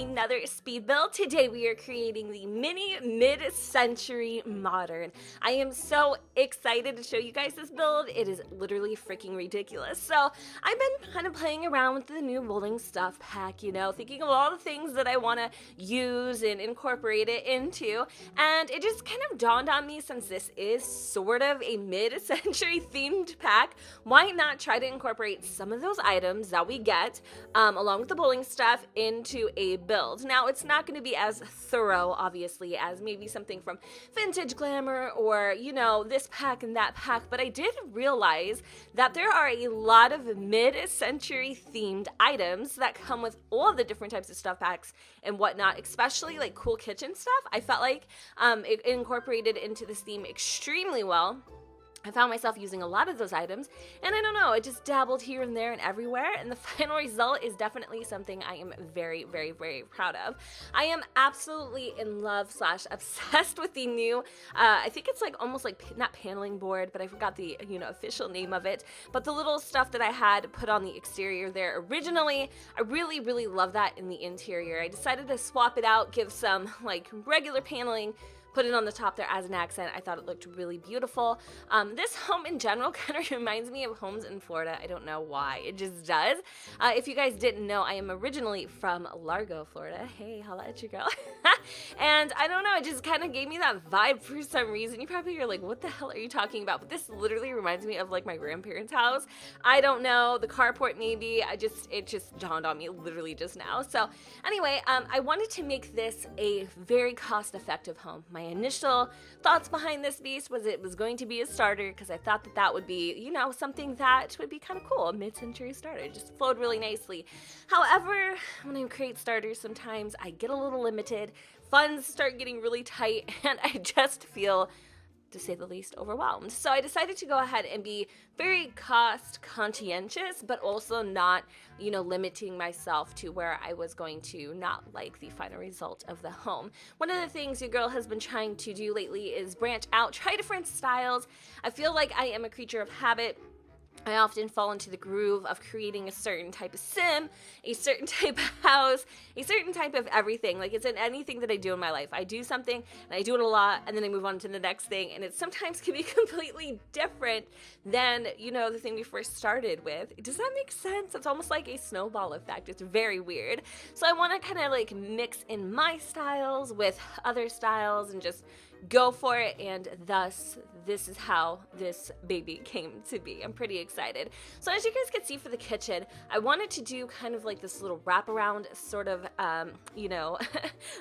another speed build. Today we are creating the mini mid-century modern. I am so excited to show you guys this build. It is literally freaking ridiculous. So I've been kind of playing around with the new rolling stuff pack, you know, thinking of all the things that I want to use and incorporate it into. And it just kind of dawned on me, since this is sort of a mid-century themed pack, why not try to incorporate some of those items that we get along with the bowling stuff into a build. Now, it's not going to be as thorough, obviously, as maybe something from Vintage Glamour or, you know, this pack and that pack, but I did realize that there are a lot of mid-century themed items that come with all of the different types of stuff packs and whatnot, especially like cool kitchen stuff. I felt like it incorporated into this theme extremely well. I found myself using a lot of those items, and I don't know, it just dabbled here and there and everywhere, and the final result is definitely something I am very, very, very proud of. I am absolutely in love / obsessed with the new, I think it's like almost like, not paneling board, but I forgot the, you know, official name of it, but the little stuff that I had put on the exterior there originally, I really, really love that in the interior. I decided to swap it out, give some like regular paneling, put it on the top there as an accent. I thought it looked really beautiful. This home in general kind of reminds me of homes in Florida. I don't know why, it just does. If you guys didn't know, I am originally from Largo, Florida. Hey, holla at your girl. And I don't know, it just kind of gave me that vibe for some reason. You probably are like, what the hell are you talking about? But this literally reminds me of like my grandparents' house. I don't know, the carport maybe. It just dawned on me literally just now. So anyway, I wanted to make this a very cost-effective home. My initial thoughts behind this beast was it was going to be a starter, because I thought that that would be, you know, something that would be kind of cool. A mid-century starter, it just flowed really nicely. However, when I create starters, sometimes I get a little limited. Funds start getting really tight, and I just feel, to say the least, overwhelmed. So I decided to go ahead and be very cost conscientious, but also not, you know, limiting myself to where I was going to not like the final result of the home. One of the things your girl has been trying to do lately is branch out, try different styles. I feel like I am a creature of habit. I often fall into the groove of creating a certain type of sim, a certain type of house, a certain type of everything. Like, it's in anything that I do in my life. I do something, and I do it a lot, and then I move on to the next thing, and it sometimes can be completely different than, you know, the thing we first started with. Does that make sense? It's almost like a snowball effect. It's very weird. So I want to kind of like mix in my styles with other styles and just go for it, and thus this is how this baby came to be. I'm pretty excited. So as you guys can see for the kitchen, I wanted to do kind of like this little wraparound sort of, you know,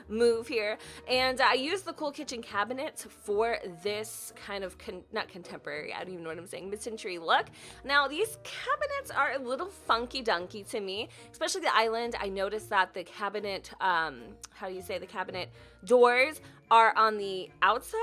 move here. And I used the cool kitchen cabinets for this kind of, not contemporary, I don't even know what I'm saying, mid-century look. Now, these cabinets are a little funky-dunky to me, especially the island. I noticed that the cabinet, how do you say, the cabinet doors are on the outside.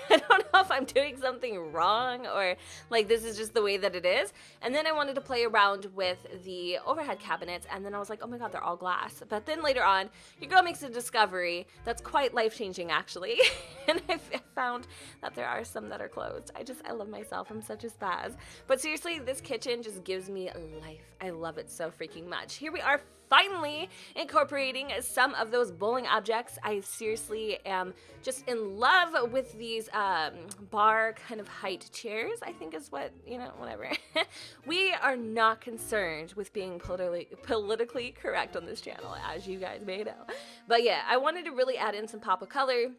I don't know if I'm doing something wrong or like this is just the way that it is. And then I wanted to play around with the overhead cabinets, and then I was like, oh my god, they're all glass. But then later on, your girl makes a discovery that's quite life-changing, actually. And I found that there are some that are closed. I love myself. I'm such a spaz. But seriously, this kitchen just gives me life. I love it so freaking much. Here we are, finally incorporating some of those bowling objects. I seriously am just in love with these bar kind of height chairs, I think is what, you know, whatever. We are not concerned with being politically correct on this channel, as you guys may know. But yeah, I wanted to really add in some pop of color.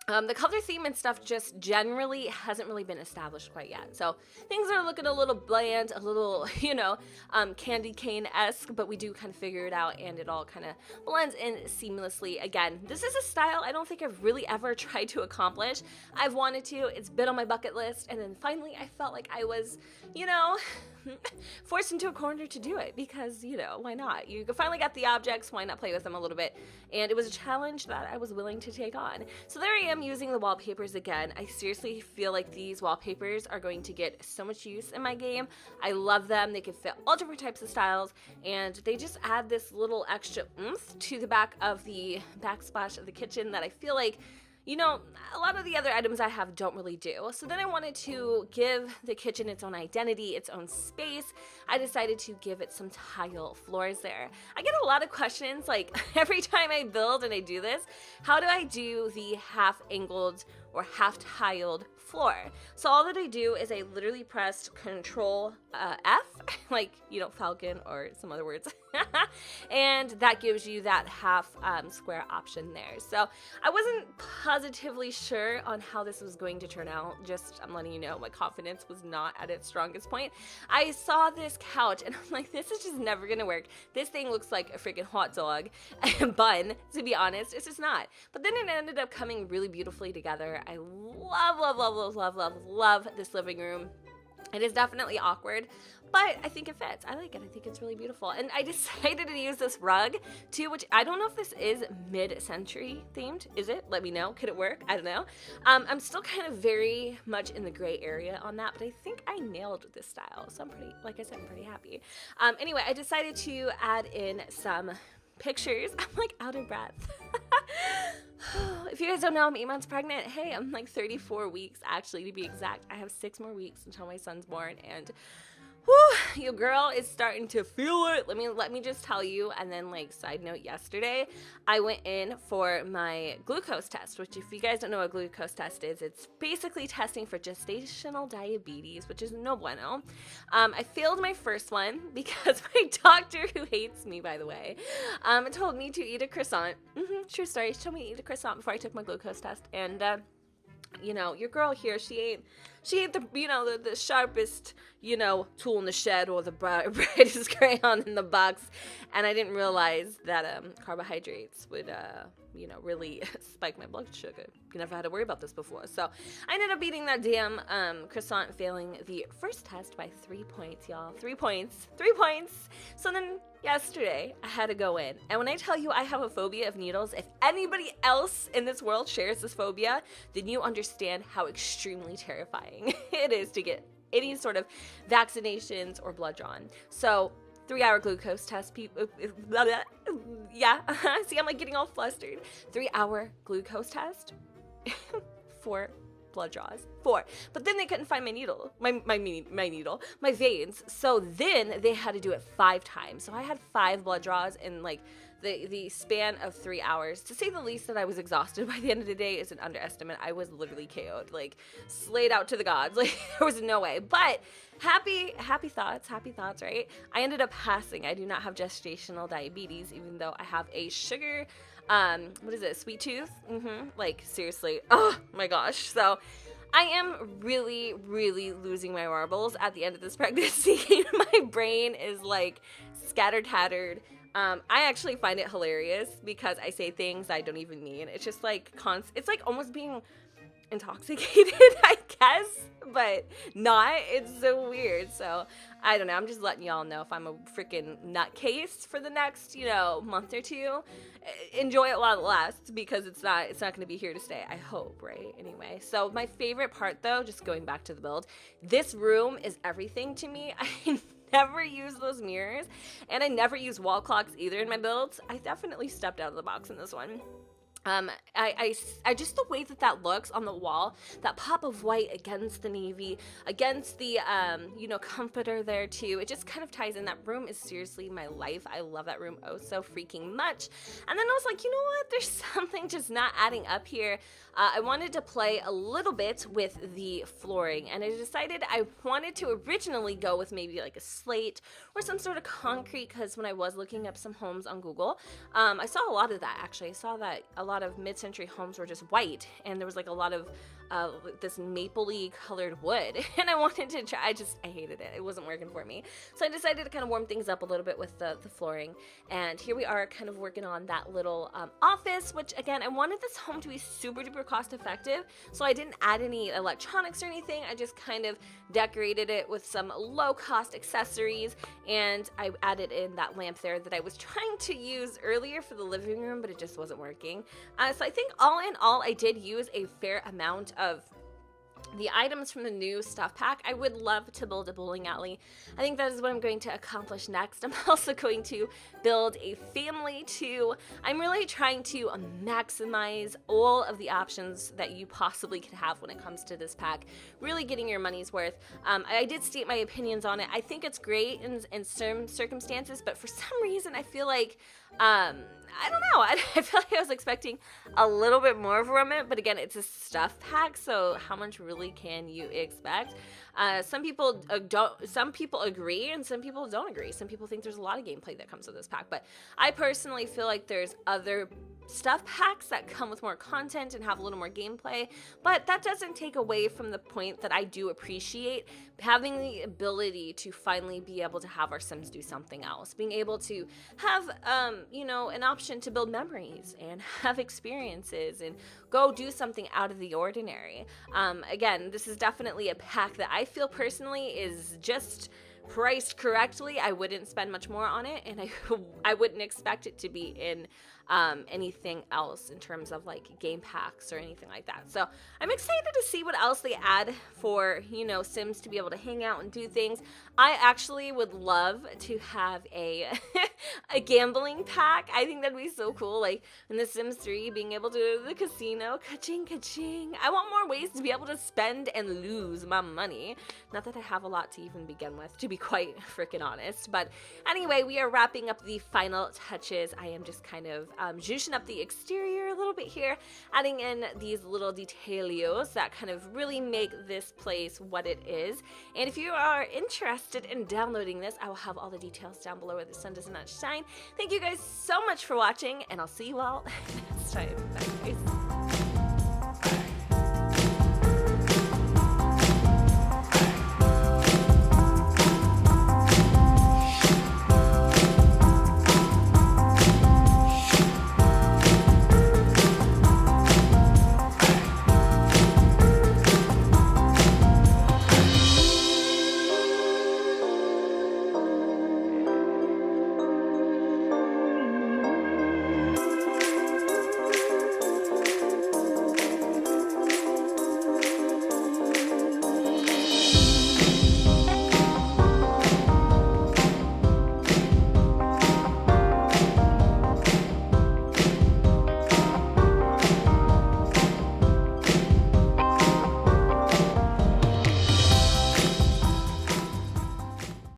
The color theme and stuff just generally hasn't really been established quite yet. So things are looking a little bland, a little, you know, candy cane-esque, but we do kind of figure it out, and it all kind of blends in seamlessly. Again, this is a style I don't think I've really ever tried to accomplish. I've wanted to, it's been on my bucket list, and then finally I felt like I was, you know, forced into a corner to do it, because, you know, why not? You finally got the objects, why not play with them a little bit? And it was a challenge that I was willing to take on. So there I am using the wallpapers again. I seriously feel like these wallpapers are going to get so much use in my game. I love them. They can fit all different types of styles, and they just add this little extra oomph to the back of the backsplash of the kitchen that I feel like you know, a lot of the other items I have don't really do. So then I wanted to give the kitchen its own identity, its own space. I decided to give it some tile floors there. I get a lot of questions, like every time I build and I do this, how do I do the half angled or half tiled floor? So all that I do is I literally pressed Control F, like, you know, Falcon or some other words, and that gives you that half square option there. So I wasn't positively sure on how this was going to turn out. Just, I'm letting you know, my confidence was not at its strongest point. I saw this couch and I'm like, this is just never gonna work. This thing looks like a freaking hot dog bun, to be honest. It's just not. But then it ended up coming really beautifully together. I love this living room. It is definitely awkward, but I think it fits. I like it. I think it's really beautiful. And I decided to use this rug too, which I don't know if this is mid-century themed. Is it? Let me know. Could it work? I don't know. I'm still kind of very much in the gray area on that, but I think I nailed this style. So I'm pretty, like I said, I'm pretty happy. Anyway, I decided to add in some pictures. I'm like out of breath. If you guys don't know, I'm 8 months pregnant. Hey, I'm like 34 weeks, actually, to be exact. I have 6 more weeks until my son's born, and whew, your girl is starting to feel it. Let me just tell you. And then, like, side note, yesterday I went in for my glucose test, which, if you guys don't know what a glucose test is, it's basically testing for gestational diabetes, which is no bueno. I failed my first one because my doctor, who hates me, by the way, told me to eat a croissant. True story. She told me to eat a croissant before I took my glucose test, and you know, your girl here, she ain't the, you know, the sharpest, you know, tool in the shed or the brightest crayon in the box. And I didn't realize that carbohydrates would, you know, really spike my blood sugar. You never had to worry about this before. So I ended up eating that damn croissant, failing the first test by 3 points, y'all. 3 points. 3 points. So then yesterday I had to go in. And when I tell you I have a phobia of needles, if anybody else in this world shares this phobia, then you understand how extremely terrifying it is to get any sort of vaccinations or blood drawn. So 3-hour glucose test, people. Yeah, see, I'm like getting all flustered. 3-hour glucose test, 4 blood draws, 4. But then they couldn't find my needle, my veins. So then they had to do it 5 times. So I had 5 blood draws in like the span of 3 hours. To say the least, that I was exhausted by the end of the day is an underestimate. I was literally KO'd, like slayed out to the gods. Like there was no way. But happy thoughts, right? I ended up passing. I do not have gestational diabetes, even though I have a sugar, what is it, sweet tooth? Like seriously, oh my gosh. So I am really losing my marbles at the end of this pregnancy. My brain is like scattered tattered. I actually find it hilarious because I say things I don't even mean. It's just like it's like almost being intoxicated, I guess, but not. It's so weird. So I don't know. I'm just letting y'all know if I'm a freaking nutcase for the next, you know, month or two. Enjoy it while it lasts, because it's not going to be here to stay. I hope, right? Anyway, so my favorite part, though, just going back to the build, this room is everything to me. I never use those mirrors, and I never use wall clocks either in my builds. I definitely stepped out of the box in this one. I just, the way that looks on the wall, that pop of white against the navy, against the, you know, comforter there too, it just kind of ties in. That room is seriously my life. I love that room oh so freaking much. And then I was like, you know what, there's something just not adding up here. I wanted to play a little bit with the flooring, and I decided I wanted to originally go with maybe like a slate or some sort of concrete, because when I was looking up some homes on Google, I saw a lot of that actually. I saw that a lot of mid-century homes were just white, and there was like a lot of this mapley colored wood, and I wanted to try. I hated it. It wasn't working for me. So I decided to kind of warm things up a little bit with the flooring, and here we are kind of working on that little office, which again, I wanted this home to be super duper cost effective, so I didn't add any electronics or anything. I just kind of decorated it with some low cost accessories, and I added in that lamp there that I was trying to use earlier for the living room, but it just wasn't working. So I think all in all, I did use a fair amount of the items from the new stuff pack, I would love to build a bowling alley. I think that is what I'm going to accomplish next. I'm also going to build a family too. I'm really trying to maximize all of the options that you possibly could have when it comes to this pack. Really getting your money's worth. I did state my opinions on it. I think it's great in some circumstances, but for some reason I feel like I don't know. I feel like I was expecting a little bit more from it, but again, it's a stuff pack, so how much really can you expect? Some people don't. Some people agree, and some people don't agree. Some people think there's a lot of gameplay that comes with this pack, but I personally feel like there's other stuff packs that come with more content and have a little more gameplay, but that doesn't take away from the point that I do appreciate having the ability to finally be able to have our Sims do something else, being able to have you know, an option to build memories and have experiences and go do something out of the ordinary. Again, this is definitely a pack that I feel personally is just priced correctly. I wouldn't spend much more on it, and I wouldn't expect it to be in anything else in terms of like game packs or anything like that. So I'm excited to see what else they add for, you know, Sims to be able to hang out and do things. I actually would love to have a a gambling pack. I think that'd be so cool, like in The Sims 3 being able to go to the casino, ka-ching, ka-ching. I want more ways to be able to spend and lose my money. Not that I have a lot to even begin with, to be quite freaking honest. But anyway, we are wrapping up the final touches. I am just kind of zhuzhing up the exterior a little bit here, adding in these little details that kind of really make this place what it is. And if you are interested in downloading this, I will have all the details down below where the sun does not shine. Thank you guys so much for watching, and I'll see you all next time. Bye, guys.